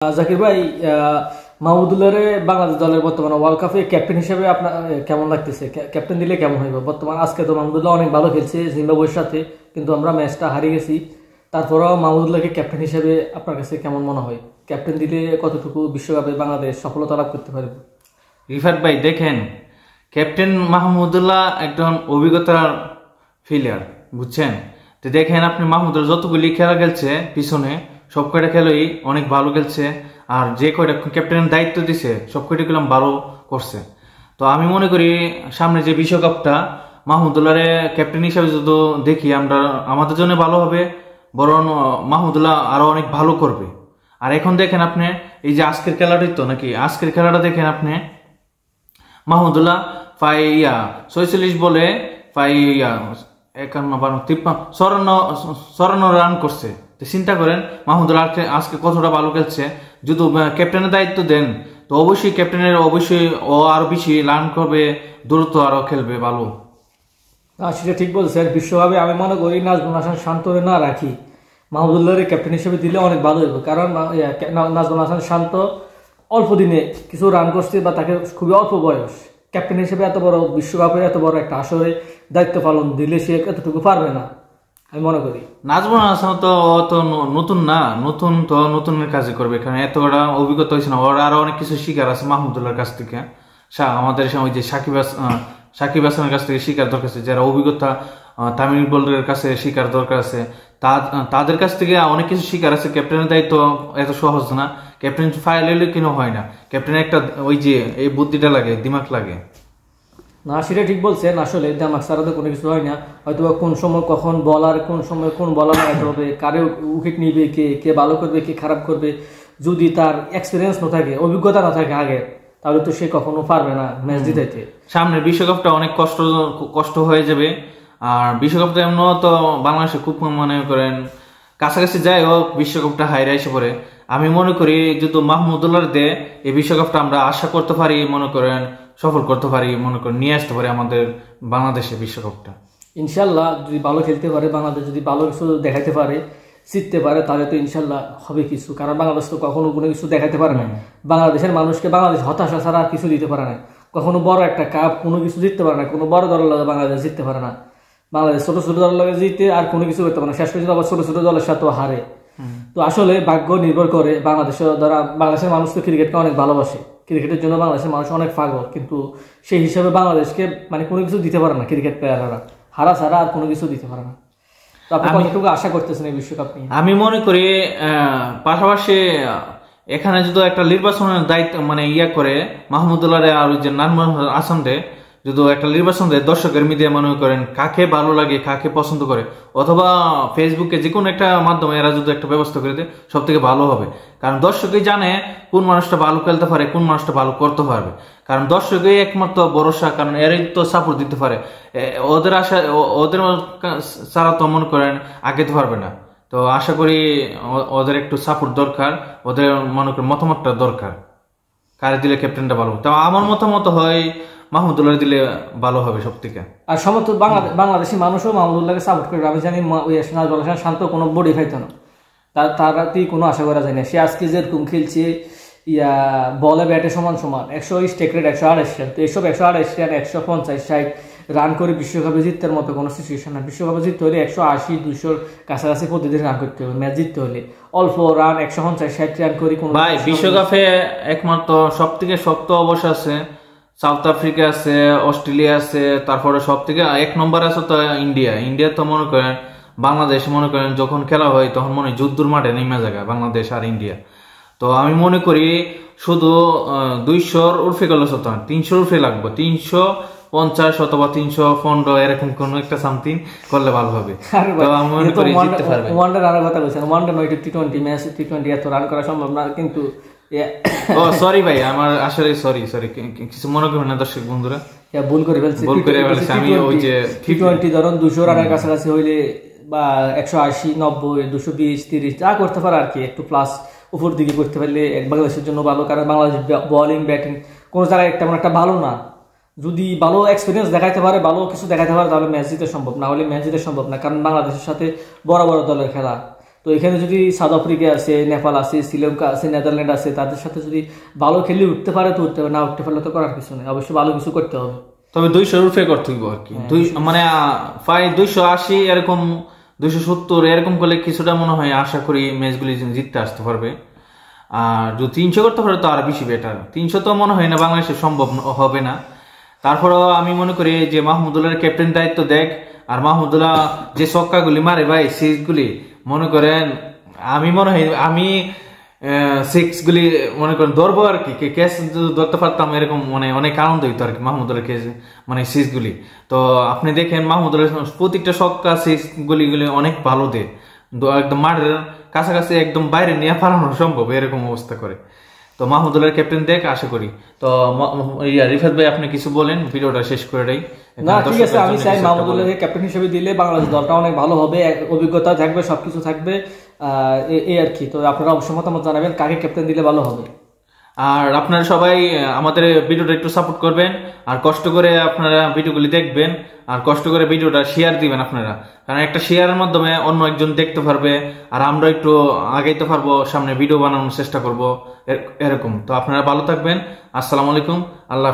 জাকির ভাই, মাহমুদুল্লাহরে বাংলাদেশ দলের বর্তমানে ওয়ার্ল্ড কাপে ক্যাপ্টেন হিসেবে আপনার কেমন লাগতেছে? ক্যাপ্টেন দিলে কেমন হইব? বর্তমান আজকে তো মাহমুদুল্লাহ অনেক ভালো খেলছে জিম্বাবুয়ের সাথে, কিন্তু আমরা ম্যাচটা হারিয়ে গেছি। তারপরেও মাহমুদুল্লাহকে ক্যাপ্টেন হিসেবে আপনার কাছে কেমন মনে হয়? ক্যাপ্টেন দিলে কতটুকু বিশ্বকাপে বাংলাদেশ সফলতা লাভ করতে পারবে? রিফাত ভাই দেখেন, ক্যাপ্টেন মাহমুদুল্লাহ একজন অভিজ্ঞতার প্লেয়ার, বুঝছেন? তো দেখেন আপনি মাহমুদুল্লাহ যতগুলি খেলা খেলছে পিছনে সব কয়টা খেলোই অনেক ভালো খেলছে, আর যে কয়টা ক্যাপ্টেনের দায়িত্ব দিছে সব কয়টা খেলাম ভালো করছে। তো আমি মনে করি সামনে যে বিশ্বকাপটা মাহমুদুল্লাহরে ক্যাপ্টেন হিসাবে যদি দেখি আমরা, আমাদের জন্য ভালো হবে, বরং মাহমুদুল্লাহ আরো অনেক ভালো করবে। আর এখন দেখেন আপনি এই যে আজকের খেলাটাই তো নাকি, আজকের খেলাটা দেখেন আপনি মাহমুদুল্লাহ 46 বলে 54 রান করছে। তো চিন্তা করেন মাহমুদুল্লাহ আজকে কতটা ভালো খেলছে। যদি ক্যাপ্টেনের দায়িত্ব দেন তো অবশ্যই ক্যাপ্টেনের ও আরো বেশি রান করবে, দ্রুত আরো খেলবে ভালো। সেটা ঠিক বলছেন। বিশ্বকাপে আমি মনে করি নাজমুল হাসান শান্তরে না রাখি মাহমুদুল্লাহরে ক্যাপ্টেন হিসেবে দিলে অনেক ভালো হইব। কারণ নাজমুল হাসান শান্ত অল্প দিনে কিছু রান করছে, বা তাকে খুবই অল্প বয়স ক্যাপ্টেন হিসেবে এত বড় বিশ্বকাপের এত বড় একটা আসরে দায়িত্ব পালন দিলে সে এতটুকু পারবে না আমি মনে করি। নাজমুল হাসান তো অত নতুন না, নতুনের কাজে করবে, কারণ এত বড় অভিজ্ঞতা হয়েছে না, ওর আরো অনেক কিছু শিকার আছে মাহমুদুল্লাহর কাছ থেকে। আমাদের ওই যে সাকিব হাসানের কাছ থেকে শিকার দরকার আছে, যারা অভিজ্ঞতা তামিম ইকবালের কাছে শিকার দরকার আছে, তাদের কাছ থেকে অনেক কিছু শিকার আছে। ক্যাপ্টেনের দায়িত্ব এত সহজ না, ক্যাপ্টেন ফাইল এলে কেন হয় না, ক্যাপ্টেনের একটা ওই যে এই বুদ্ধিটা লাগে, দিমাগ লাগে। না, সেটা ঠিক বলছেন। আসলে দিমাগ ছাড়া তো কোনো কিছু হয় না। হয়তো কোন সময় কখন বলার, কোন সময় কোন বলার রাখতে হবে, কারে উইকেট নিবে, কে ভালো করবে, কে খারাপ করবে, যদি তার এক্সপিরিয়েন্স না থাকে, অভিজ্ঞতা না থাকে আগে, তাহলে তো সে কখনো পারবে না ম্যাচ জিতাইতে। সামনে বিশ্বকাপটা অনেক কষ্ট হয়ে যাবে। আর বিশ্বকাপটা এমন তো বাংলাদেশে খুব মনে করেন কাছাকাছি যায় হোক বিশ্বকাপটা হাইরে এসে পড়ে। আমি মনে করি যদি মাহমুদুল্লাহর দে এই বিশ্বকাপটা আমরা আশা করতে পারি, মনে করেন সফল করতে পারি, মনে করেন নিয়ে আসতে পারি আমাদের বাংলাদেশে বিশ্বকাপটা। ইনশাল্লাহ যদি ভালো খেলতে পারে বাংলাদেশ, যদি ভালো কিছু দেখাতে পারে, জিততে পারে, তাহলে তো ইনশাল্লাহ হবে কিছু। কারণ বাংলাদেশ তো কখনো কোনো কিছু দেখাতে পারে না। বাংলাদেশের মানুষকে বাংলাদেশ হতাশা ছাড়া কিছু দিতে পারে না। কখনো বড় একটা কাপ কোনো কিছু জিততে পারে না, কোনো বড় দলের লাগে বাংলাদেশ জিততে পারে না। বাংলাদেশ ছোট ছোট দলের লাগে জিতে আর কোনো কিছু করতে পারে না, শেষ পর্যন্ত আবার ছোট ছোট দলের সাথেও হারে। তো আসলে ভাগ্য নির্ভর করে। বাংলাদেশের মানুষ তো ক্রিকেটকে অনেক ভালোবাসে, ক্রিকেটের জন্য বাংলাদেশের মানুষ অনেক পাগল, কিন্তু সেই হিসাবে বাংলাদেশকে মানে কোনো কিছু দিতে পারে না ক্রিকেট প্লেয়াররা, হারা ছাড়া আর কোনো কিছু দিতে পারে না। তো আপনি কতটুকু আশা করতেছেন এই বিশ্বকাপ নিয়ে? আমি মনে করি পাশাপাশি এখানে যদি একটা নির্বাচনের দায়িত্ব মানে করে মাহমুদুল্লাহ আর যে নাজমুল হাসান যদি একটা নির্বাচন দেয়, দর্শকের মিডিয়া মনে করেন কাকে ভালো লাগে, কাকে পছন্দ করে, অথবা ফেসবুকে যে কোনো একটা মাধ্যমে এরা যদি একটা ব্যবস্থা করে দেয় সব থেকে ভালো হবে। কারণ দর্শকই জানে কোন মানুষটা ভালো খেলতে পারে, কোন মানুষটা ভালো করতে পারবে। কারণ দর্শকই একমাত্র ভরসা, কারণ এরাই তো সাপোর্ট দিতে পারে। ওদের আশা, ওদের ছাড়া তো মনে করেন আগেতে পারবে না। তো আশা করি ওদের একটু সাপোর্ট দরকার, ওদের মনে করেন মতামতটা দরকার, কারে দিলে ক্যাপ্টেনটা ভালো। তো আমার মতামত হয় মাহমুদুল্লাহ দিলে ভালো হবে সব থেকে। আর সমস্ত বাংলাদেশি মানুষও মাহমুদুল্লাহকে সাপোর্ট করবে। আমি জানি নাজমুল হাসান শান্ত কোনো বডি খাইতো না, তারাতেই কোনো আশা করা যায় না। সে আজকে যেরকম খেলছে, বলে ব্যাটে সমান 100 স্ট্রাইক রেট 128 রান। তো এইসব 128 রান 150-60 রান করে বিশ্বকাপে জিততে মতো কোনো সিচুয়েশন না। বিশ্বকাপে জিততে হলে 180-200 কাছাকাছি প্রতিদিন রান করতে হবে। ম্যাচ জিততে হলে অল্প রান 150-60 রান করে কোনো ভাই বিশ্বকাপে একমাত্র সব থেকে শক্ত অবস্থা আছে সাউথ আফ্রিকা আছে, অস্ট্রেলিয়া আছে, তারপরে সব থেকে 1 নম্বর আছে তো ইন্ডিয়া তো মনে করেন বাংলাদেশ মনে করেন যখন খেলা হয় তখন মনে যুদ্ধর মাঠে নেমে যায় বাংলাদেশ আর ইন্ডিয়া। তো আমি মনে করি শুধু 200 উর্ফে গেল 300 উর্ফে লাগবে, 350 অথবা 315 এরকম কোন একটা সামথিং করলে ভালো হবে। আমি মনে করি জিততে পারবে। ওয়ানডে রানের কথা বলছেন, ওয়ানডে নয় টি20 ম্যাচ, টি20 এত রান করা সম্ভব না। কিন্তু ও সরি ভাই, আমার আসলে সরি কিছু মনে করবেন না দর্শক বন্ধুরা, ভুল করে ফেলছি। আমি ওই যে টি20 ধরুন 200 রানের কাছাকাছি হইলে, বা 180, 90, 220, 30 যা করতে পারে আর কি, একটু প্লাস উপর দিকে করতে পারলে বাংলাদেশের জন্য ভালো। কারণ বাংলাদেশ বোলিং ব্যাটিং কোনো জায়গায় তেমন একটা ভালো না। যদি ভালো এক্সপিরিয়েন্স দেখাইতে পারে, ভালো কিছু দেখাইতে পারে, তাহলে ম্যাচ জিতে সম্ভব, না হলে ম্যাচ জিতে সম্ভব না। কারণ বাংলাদেশের সাথে বড় বড় দলের খেলা, তো এখানে যদি সাউথ আফ্রিকা আছে, নেপাল আছে, শ্রীলঙ্কা আছে, নেদারল্যান্ড আছে, তাদের সাথে যদি ভালো খেলে উঠতে পারে তো উঠতে পারে, না উঠতে পারলে তো করার কিছু নেই, অবশ্যই ভালো কিছু করতে হবে। তবে 200 রুপে করতে হইব আর কি, মানে প্রায় 280 এরকম 270 এরকম করলে কিছুটা মনে হয় আশা করি ম্যাচগুলি জিততে আসতে পারবে। আর যদি 300 করতে পারে তো আর বেশি বেটার। 300 তো মনে হয় না বাংলাদেশে সম্ভব হবে না। তারপরেও আমি মনে করি যে মাহমুদুল্লাহর ক্যাপ্টেন দায়িত্ব দেখ, আর মাহমুদুল্লাহ যে ছক্কাগুলি মারে ভাই, সিক্সগুলি মনে করেন আমি মনে হয় আমি সিক্সগুলি মনে করেন ধরবো আর কি, ক্যাচ ধরতে পারতাম এরকম, মানে অনেক আনন্দ হইতো আর কি মাহমুদুল্লাহ ক্যাচ মানে সিক্সগুলি। তো আপনি দেখেন মাহমুদুল্লাহ প্রত্যেকটা ছক্কা সিক্সগুলি অনেক ভালো দেয়, একদম মাঠের কাছাকাছি একদম বাইরে নিয়ে পালানো সম্ভব এরকম অবস্থা করে। তো মাহমুদুল্লাহর ক্যাপ্টেন দেখ আশা করি। তো রিফাত ভাই আপনি কিছু বলেন, ভিডিওটা শেষ করে দেই। না ঠিক আছে, আমি চাই মাহমুদুল্লাহকে ক্যাপ্টেন হিসেবে দিলে বাংলাদেশ দলটা অনেক ভালো হবে, অভিজ্ঞতা থাকবে, সবকিছু থাকবে, এই আর কি। তো আপনারা অবশ্যই মতামত জানাবেন কাকে ক্যাপ্টেন দিলে ভালো হবে। আর আপনারা সবাই আমাদের ভিডিওটা একটু সাপোর্ট করবেন, আর কষ্ট করে আপনারা ভিডিওগুলি দেখবেন, আর কষ্ট করে ভিডিওটা শেয়ার দিবেন আপনারা, কারণ একটা শেয়ারের মাধ্যমে অন্য একজন দেখতে পারবে, আর আমরা একটু আগাইতে পারবো, সামনে ভিডিও বানানোর চেষ্টা করব এরকম। তো আপনারা ভালো থাকবেন, আসসালামু আলাইকুম, আল্লাহ।